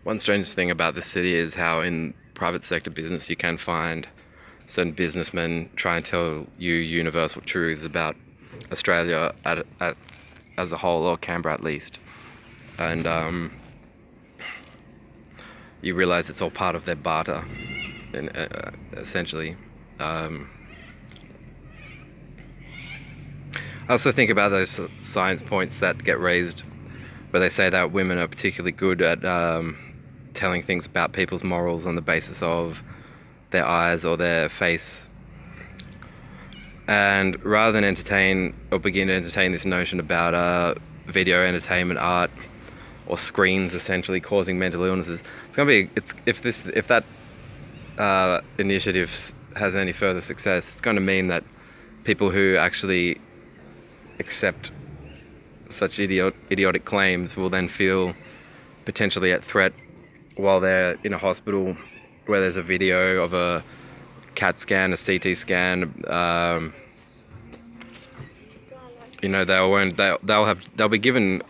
One strange thing about the city is how in private sector business you can find certain businessmen try and tell you universal truths about Australia as a whole, or Canberra at least. And you realise it's all part of their barter, essentially. I also think about those science points that get raised where they say that women are particularly good at telling things about people's morals on the basis of their eyes or their face. And rather than entertain or begin to entertain this notion about video entertainment, art, or screens essentially causing mental illnesses, it's going to be, if that initiative has any further success, it's going to mean that people who actually accept such idiotic claims will then feel potentially at threat while they're in a hospital where there's a video of a CAT scan, a CT scan. They'll be given,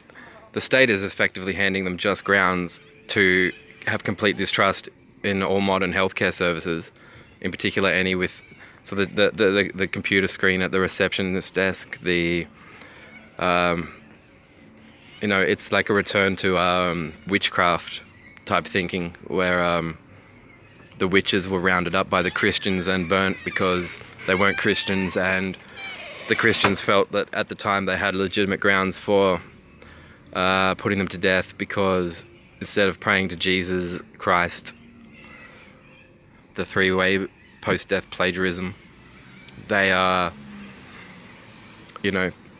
the state is effectively handing them just grounds to have complete distrust in all modern healthcare services, in particular any with, so the computer screen at the receptionist desk, it's like a return to witchcraft type thinking, where the witches were rounded up by the Christians and burnt because they weren't Christians, and the Christians felt that at the time they had legitimate grounds for putting them to death, because instead of praying to Jesus Christ, the three-way post-death plagiarism, they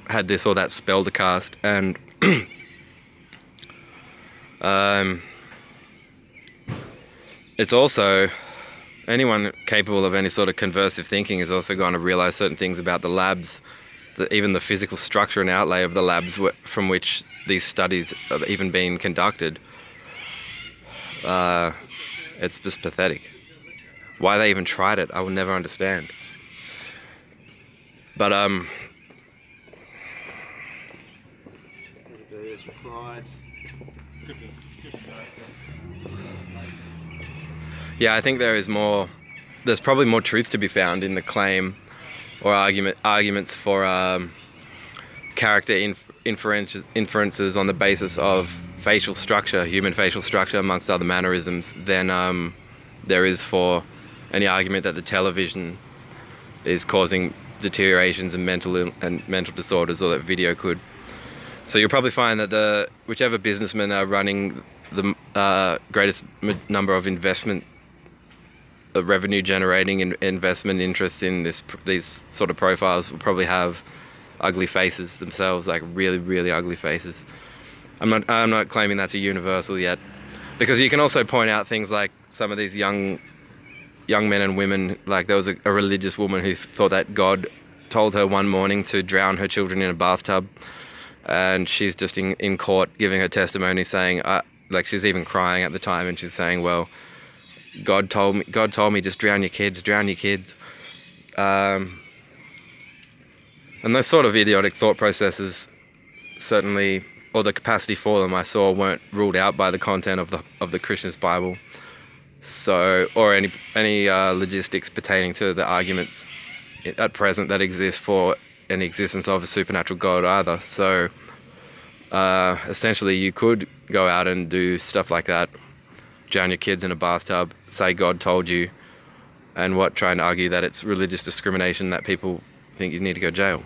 had this or that spell to cast. And it's also, anyone capable of any sort of conversive thinking is also going to realize certain things about the labs, even the physical structure and outlay of the labs from which these studies have even been conducted. It's just pathetic. Why they even tried it, I will never understand. But yeah, I think there's probably more truth to be found in the claim or arguments for character inferences on the basis of facial structure, human facial structure, amongst other mannerisms, than there is for any argument that the television is causing deteriorations in mental disorders, or that video could. So you'll probably find that whichever businessmen are running the greatest number of revenue generating investment interests in these sort of profiles will probably have ugly faces themselves, like really, really ugly faces. I'm not claiming that's a universal yet, because you can also point out things like some of these young men and women, like there was a religious woman who thought that God told her one morning to drown her children in a bathtub, and she's just in court giving her testimony, saying, like she's even crying at the time, and she's saying, well, God told me just drown your kids. And those sort of idiotic thought processes, certainly, or the capacity for them, I saw weren't ruled out by the content of the Christian's Bible. So, or any logistics pertaining to the arguments at present that exist for an existence of a supernatural God either. So, essentially, you could go out and do stuff like that, drown your kids in a bathtub, say God told you, and trying to argue that it's religious discrimination, that people think you need to go to jail.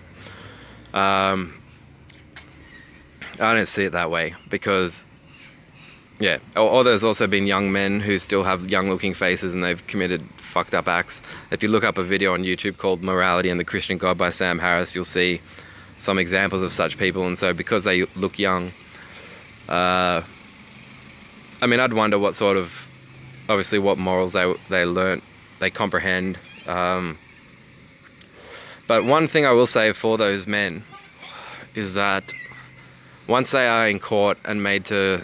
I don't see it that way, because yeah, or there's also been young men who still have young looking faces and they've committed fucked up acts. If you look up a video on YouTube called Morality and the Christian God by Sam Harris, you'll see some examples of such people. And so because they look young, I'd wonder what sort of, obviously what morals they comprehend. But one thing I will say for those men is that once they are in court and made to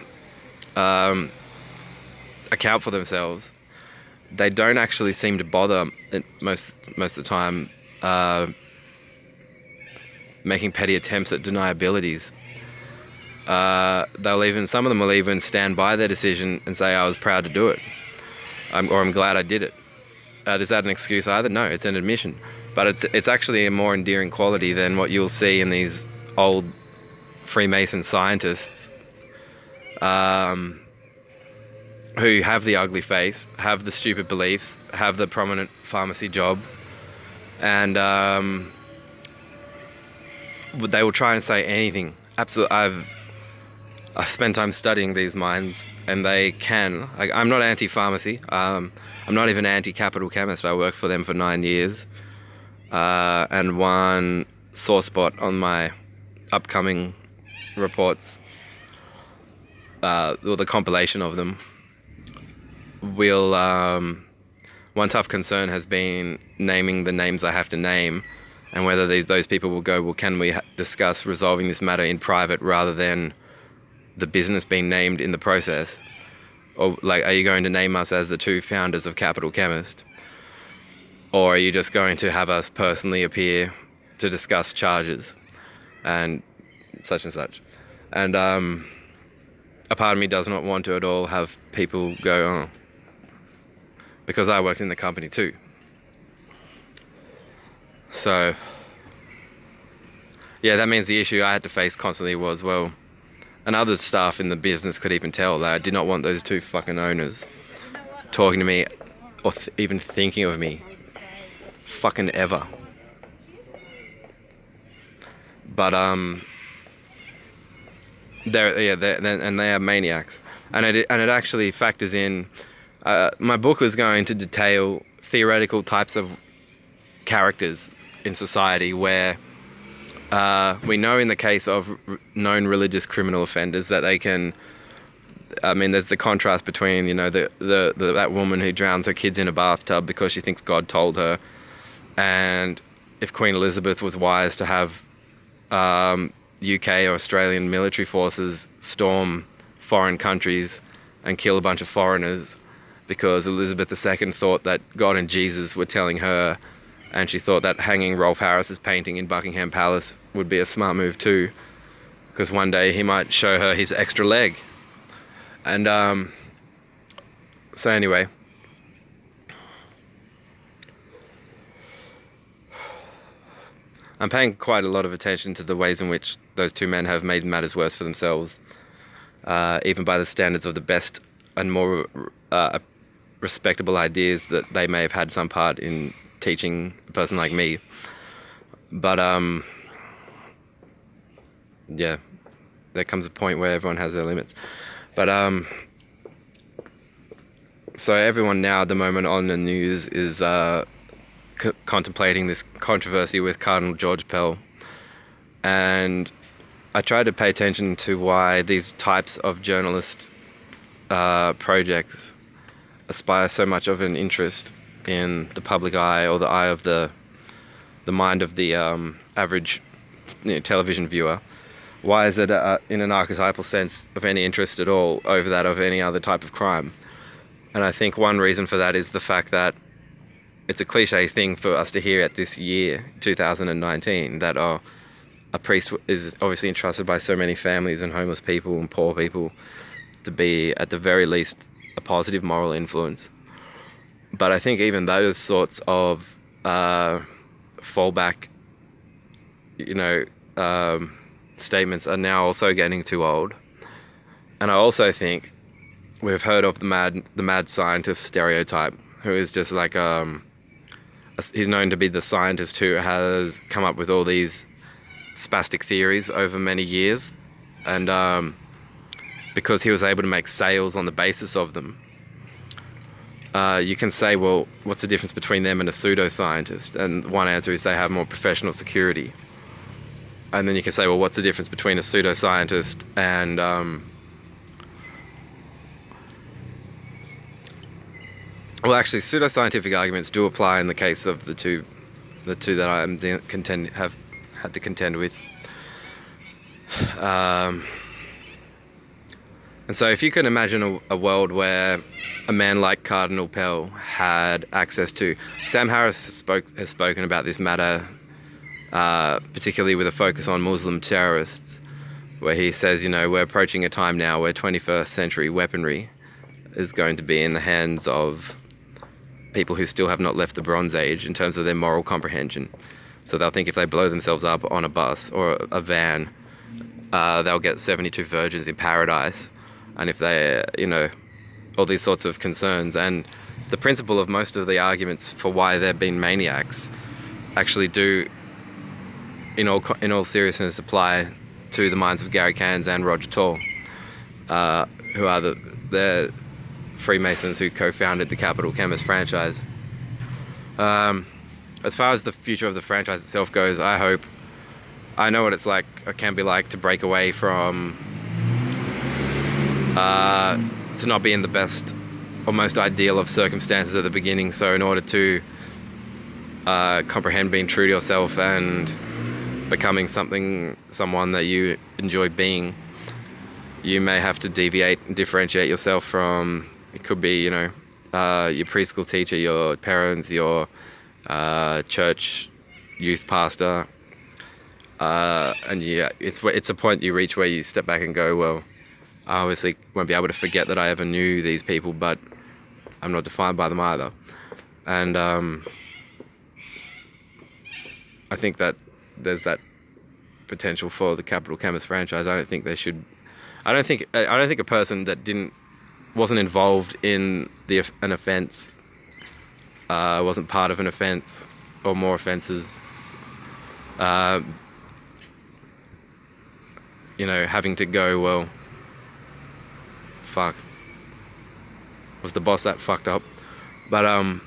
account for themselves, they don't actually seem to bother most of the time making petty attempts at deniabilities. some of them will even stand by their decision and say, I was proud to do it, or I'm glad I did it. Is that an excuse either? No, it's an admission. But it's actually a more endearing quality than what you'll see in these old Freemason scientists who have the ugly face, have the stupid beliefs, have the prominent pharmacy job, and they will try and say anything. Absolutely, I've spent time studying these minds, and they can. I'm not anti-pharmacy. I'm not even anti-capital chemist. I worked for them for 9 years, and one sore spot on my upcoming reports, or the compilation of them, will. One tough concern has been naming the names I have to name, and whether those people will go, well, can we discuss resolving this matter in private rather than the business being named in the process? Or, like, are you going to name us as the two founders of Capital Chemist? Or are you just going to have us personally appear to discuss charges and such and such? And a part of me does not want to at all have people go, oh, because I worked in the company too. So, yeah, that means the issue I had to face constantly was, well, and other staff in the business could even tell that I did not want those two fucking owners talking to me or even thinking of me fucking ever. But they are maniacs, and it actually factors in. My book was going to detail theoretical types of characters in society where we know in the case of known religious criminal offenders that they can. I mean, there's the contrast between, you know, that woman who drowns her kids in a bathtub because she thinks God told her, and if Queen Elizabeth was wise to have UK or Australian military forces storm foreign countries and kill a bunch of foreigners because Elizabeth II thought that God and Jesus were telling her, and she thought that hanging Rolf Harris's painting in Buckingham Palace would be a smart move too, because one day he might show her his extra leg. And so anyway, I'm paying quite a lot of attention to the ways in which those two men have made matters worse for themselves, even by the standards of the best and more respectable ideas that they may have had some part in teaching a person like me. But yeah, there comes a point where everyone has their limits. But so everyone now at the moment on the news is contemplating this controversy with Cardinal George Pell, and I try to pay attention to why these types of journalist projects aspire so much of an interest in the public eye, or the eye of the mind of the average, you know, television viewer. Why is it in an archetypal sense of any interest at all over that of any other type of crime? And I think one reason for that is the fact that it's a cliche thing for us to hear at this year, 2019, that a priest is obviously entrusted by so many families and homeless people and poor people to be, at the very least, a positive moral influence. But I think even those sorts of fallback, you know, statements are now also getting too old. And I also think we've heard of the mad scientist stereotype, who is just like he's known to be the scientist who has come up with all these spastic theories over many years, and because he was able to make sales on the basis of them, you can say, well, what's the difference between them and a pseudoscientist? And one answer is they have more professional security. And then you can say, well, what's the difference between a pseudoscientist and well, actually, pseudoscientific arguments do apply in the case of the two that I have had to contend with. And so if you can imagine a world where a man like Cardinal Pell had access to... Sam Harris has spoken about this matter, particularly with a focus on Muslim terrorists, where he says, we're approaching a time now where 21st century weaponry is going to be in the hands of people who still have not left the Bronze Age in terms of their moral comprehension. So they'll think if they blow themselves up on a bus or a van, they'll get 72 virgins in paradise. And if they, all these sorts of concerns. And the principle of most of the arguments for why they've been maniacs actually do, in all seriousness, apply to the minds of Gary Cairns and Roger Tall, who are the Freemasons who co-founded the Capital Chemist franchise. As far as the future of the franchise itself goes, I know what it's like, or can be like, to break away from, to not be in the best or most ideal of circumstances at the beginning. So in order to comprehend being true to yourself and becoming someone that you enjoy being, you may have to deviate and differentiate yourself from, it could be, your preschool teacher, your parents, your church youth pastor, and yeah, it's a point you reach where you step back and go, well, I obviously won't be able to forget that I ever knew these people, but I'm not defined by them either. And I think that there's that potential for the Capital Chemist franchise. I don't think a person that wasn't involved in an offence, wasn't part of an offence or more offences, having to go, well, fuck, was the boss that fucked up? But I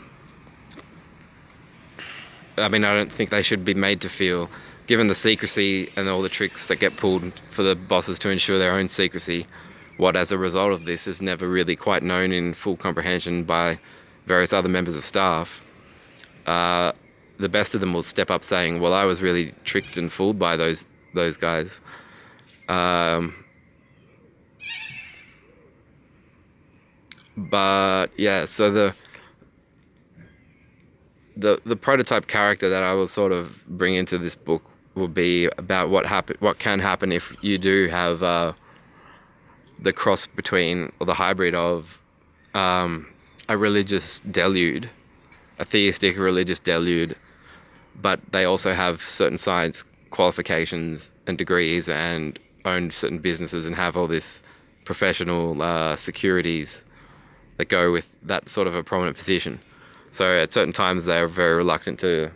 don't think they should be made to feel, given the secrecy and all the tricks that get pulled for the bosses to ensure their own secrecy, what as a result of this is never really quite known in full comprehension by various other members of staff. The best of them will step up saying, well, I was really tricked and fooled by those guys. But yeah, so the prototype character that I will sort of bring into this book will be about what can happen if you do have the cross between, or the hybrid of, a religious delude, a theistic religious delude, but they also have certain science qualifications and degrees and own certain businesses and have all this professional securities that go with that sort of a prominent position. So at certain times they're very reluctant to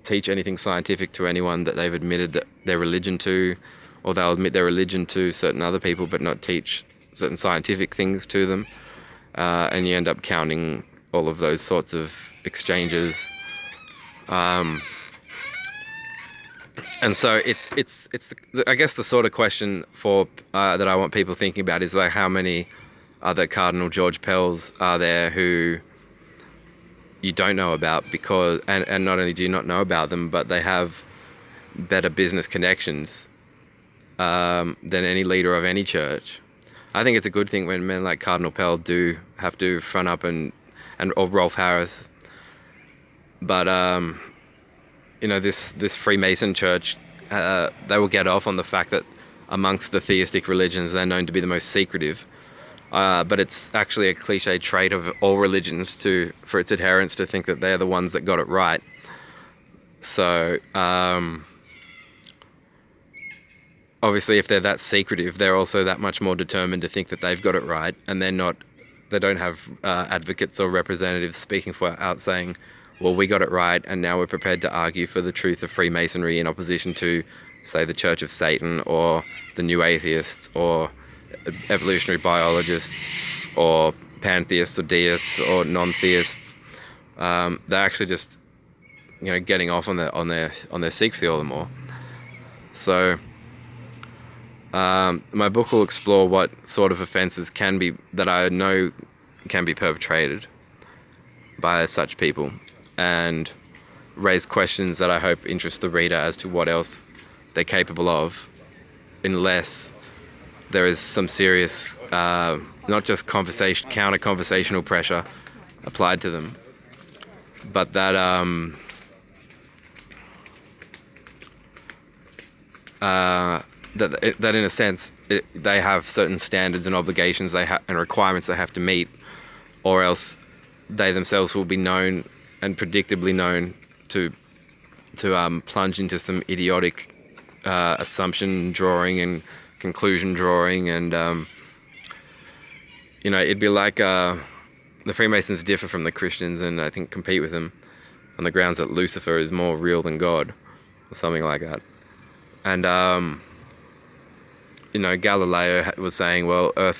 teach anything scientific to anyone that they've admitted their religion to, or they'll admit their religion to certain other people but not teach certain scientific things to them, and you end up counting all of those sorts of exchanges. And so I guess the sort of question for that I want people thinking about is like, how many other Cardinal George Pells are there who you don't know about, because and not only do you not know about them, but they have better business connections than any leader of any church. I think it's a good thing when men like Cardinal Pell do have to front up or Rolf Harris. But this Freemason church, they will get off on the fact that amongst the theistic religions, they're known to be the most secretive. But it's actually a cliche trait of all religions for its adherents to think that they're the ones that got it right. So obviously, if they're that secretive, they're also that much more determined to think that they've got it right, and they don't have advocates or representatives speaking out saying, well, we got it right, and now we're prepared to argue for the truth of Freemasonry in opposition to, say, the Church of Satan, or the New Atheists, or evolutionary biologists, or pantheists, or deists, or non-theists. They're actually just, getting off on their secrecy all the more. So my book will explore what sort of offences that I know can be perpetrated by such people, and raise questions that I hope interest the reader as to what else they're capable of, unless there is some serious, not just counter-conversational pressure applied to them, but that that in a sense they have certain standards and obligations and requirements they have to meet, or else they themselves will be known and predictably known to plunge into some idiotic assumption drawing and conclusion drawing, and it'd be like the Freemasons differ from the Christians, and I think compete with them on the grounds that Lucifer is more real than God, or something like that. And Galileo was saying, well, Earth,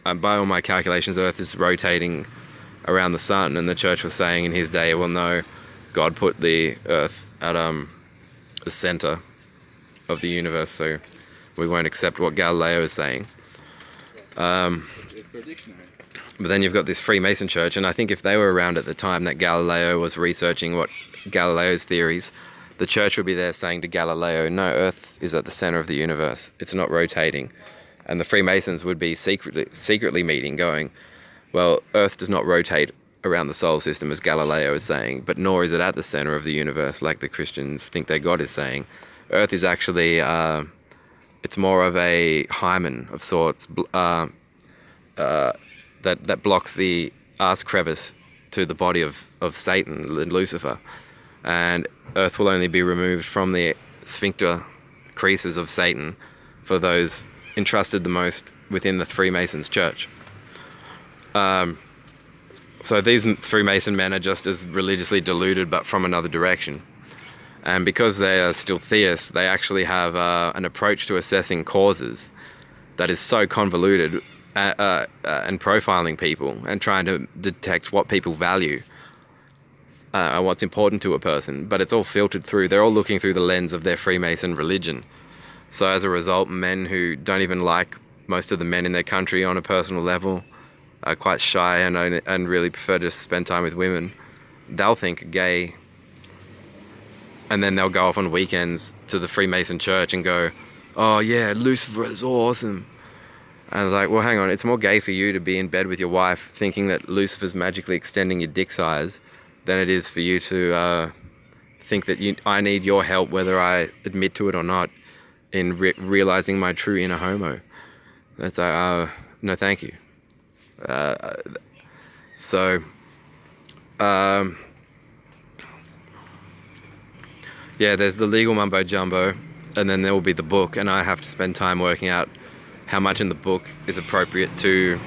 by all my calculations, Earth is rotating around the sun, and the church was saying in his day, well, no, God put the Earth at the center of the universe, so we won't accept what Galileo is saying. But then you've got this Freemason church, and I think if they were around at the time that Galileo was researching what Galileo's theories, the church would be there saying to Galileo, no, Earth is at the center of the universe, it's not rotating. And the Freemasons would be secretly meeting, going, well, Earth does not rotate around the solar system as Galileo is saying, but nor is it at the center of the universe like the Christians think their God is saying. Earth is actually, it's more of a hymen of sorts, that blocks the arse crevice to the body of Satan, Lucifer. And Earth will only be removed from the sphincter creases of Satan for those entrusted the most within the Freemasons church. So these Freemason men are just as religiously deluded, but from another direction. And because they are still theists, they actually have an approach to assessing causes that is so convoluted and profiling people and trying to detect what people value. What's important to a person, but it's all filtered through. They're all looking through the lens of their Freemason religion. So as a result, men who don't even like most of the men in their country on a personal level, are quite shy and really prefer to spend time with women, they'll think gay, and then they'll go off on weekends to the Freemason church and go, oh yeah, Lucifer is awesome. And I was like, well, hang on, it's more gay for you to be in bed with your wife thinking that Lucifer's magically extending your dick size than it is for you to think that I need your help, whether I admit to it or not, in realizing my true inner homo. That's no, thank you. Yeah, there's the legal mumbo jumbo, and then there will be the book, and I have to spend time working out how much in the book is appropriate to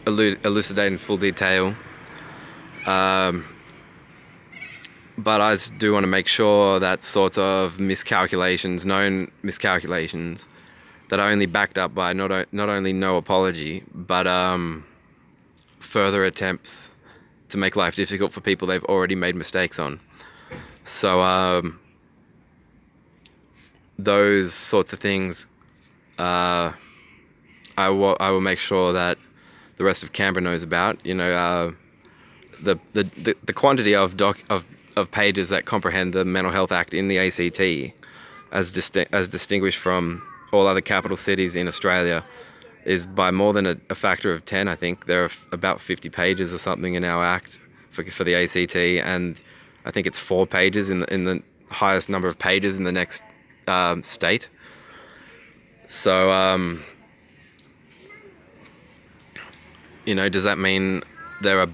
elucidate in full detail, but I do want to make sure that sorts of known miscalculations, that are only backed up by not only no apology, but further attempts to make life difficult for people they've already made mistakes on. So those sorts of things, I will make sure that the rest of Canberra knows about. The quantity of pages that comprehend the Mental Health Act in the ACT, as distinguished from all other capital cities in Australia, is by more than a factor of 10. I think there are about 50 pages or something in our Act for the ACT, and I think it's 4 pages in the highest number of pages in the next state. So does that mean there's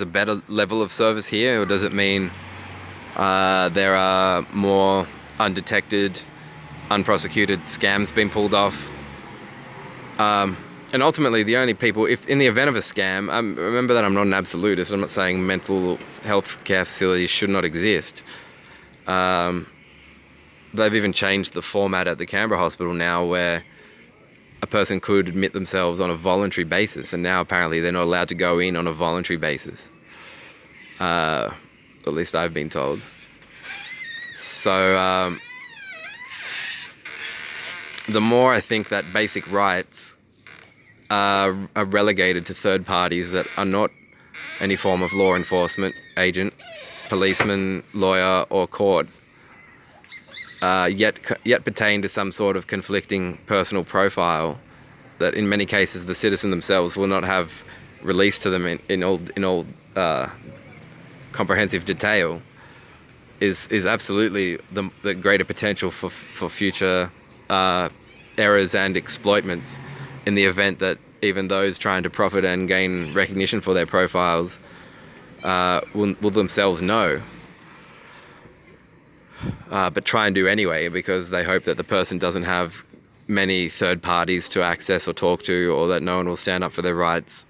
a better level of service here, or does it mean there are more undetected, unprosecuted scams being pulled off? And ultimately, the only people, if in the event of a scam, remember that I'm not an absolutist. I'm not saying mental health care facilities should not exist. They've even changed the format at the Canberra Hospital now, where a person could admit themselves on a voluntary basis, and now apparently they're not allowed to go in on a voluntary basis. At least I've been told. So the more I think that basic rights are relegated to third parties that are not any form of law enforcement agent, policeman, lawyer, or court, yet pertain to some sort of conflicting personal profile that in many cases the citizen themselves will not have released to them in all comprehensive detail, is absolutely the greater potential for future errors and exploitments, in the event that even those trying to profit and gain recognition for their profiles will themselves know, but try and do anyway, because they hope that the person doesn't have many third parties to access or talk to, or that no one will stand up for their rights.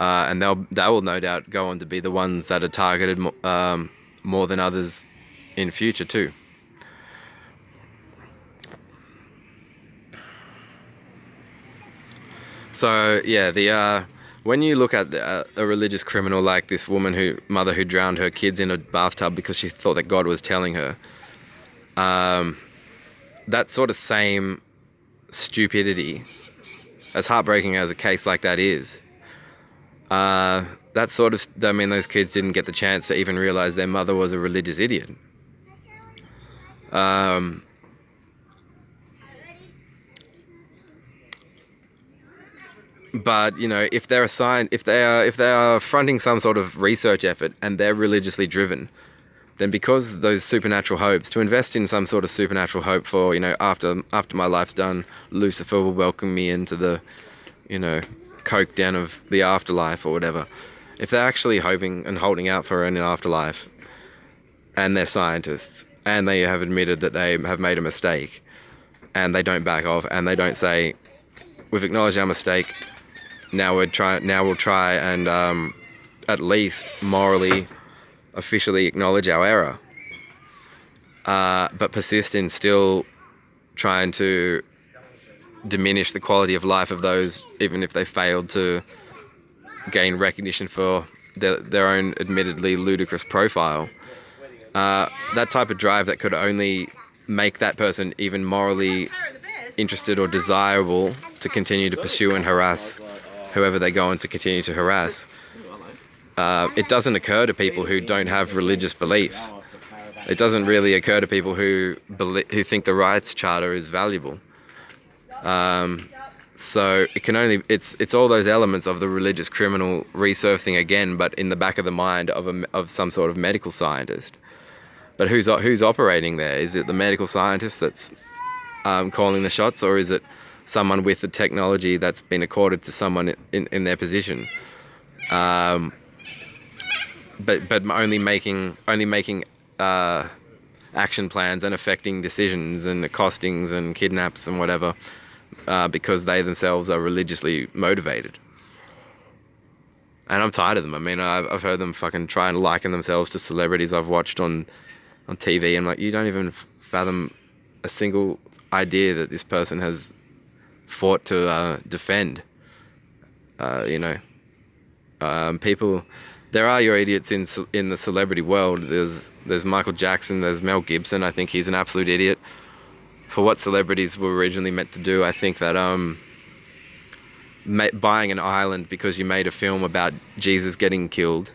And they will no doubt go on to be the ones that are targeted more than others in future too. So yeah, when you look at a religious criminal like this mother who drowned her kids in a bathtub because she thought that God was telling her, that sort of same stupidity, as heartbreaking as a case like that is, those kids didn't get the chance to even realize their mother was a religious idiot. But if they are fronting some sort of research effort and they're religiously driven, then because those supernatural hopes, to invest in some sort of supernatural hope for, after my life's done, Lucifer will welcome me into the, coke den of the afterlife or whatever. If they're actually hoping and holding out for an afterlife, and they're scientists, and they have admitted that they have made a mistake, and they don't back off, and they don't say, we've acknowledged our mistake, now we'll try and at least morally, officially acknowledge our error, but persist in still trying to diminish the quality of life of those, even if they failed to gain recognition for their own admittedly ludicrous profile. That type of drive that could only make that person even morally interested or desirable to continue to pursue and harass whoever they go on to continue to harass. It doesn't occur to people who don't have religious beliefs. It doesn't really occur to people who think the Rights Charter is valuable. So it's all those elements of the religious criminal resurfacing again, but in the back of the mind of some sort of medical scientist. But who's operating there? Is it the medical scientist that's calling the shots, or is it someone with the technology that's been accorded to someone in their position? But only making action plans and affecting decisions and accostings and kidnaps and whatever, because they themselves are religiously motivated. And I'm tired of them. I mean, I've heard them fucking try and liken themselves to celebrities I've watched on TV. I'm like, you don't even fathom a single idea that this person has fought to defend. People. There are your idiots in the celebrity world. There's Michael Jackson. There's Mel Gibson. I think he's an absolute idiot for what celebrities were originally meant to do. I think that buying an island because you made a film about Jesus getting killed,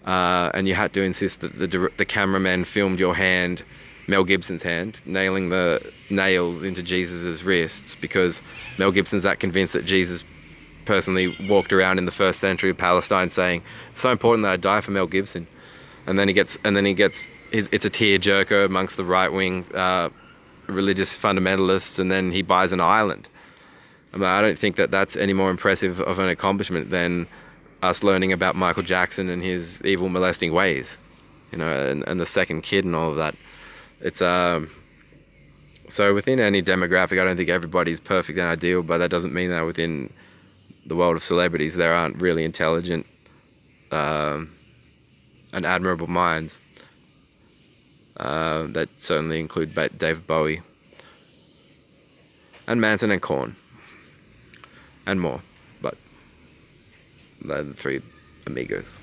and you had to insist that the cameraman filmed your hand, Mel Gibson's hand, nailing the nails into Jesus's wrists, because Mel Gibson's that convinced that Jesus personally walked around in the first century of Palestine saying, it's so important that I die for Mel Gibson. And then he gets it's a tearjerker amongst the right-wing religious fundamentalists, and then he buys an island. I mean, I don't think that that's any more impressive of an accomplishment than us learning about Michael Jackson and his evil molesting ways, and the second kid and all of that. It's so within any demographic, I don't think everybody's perfect and ideal, but that doesn't mean that within the world of celebrities there aren't really intelligent and admirable minds. That certainly include David Bowie and Manson and Korn and more, but they're the three amigos.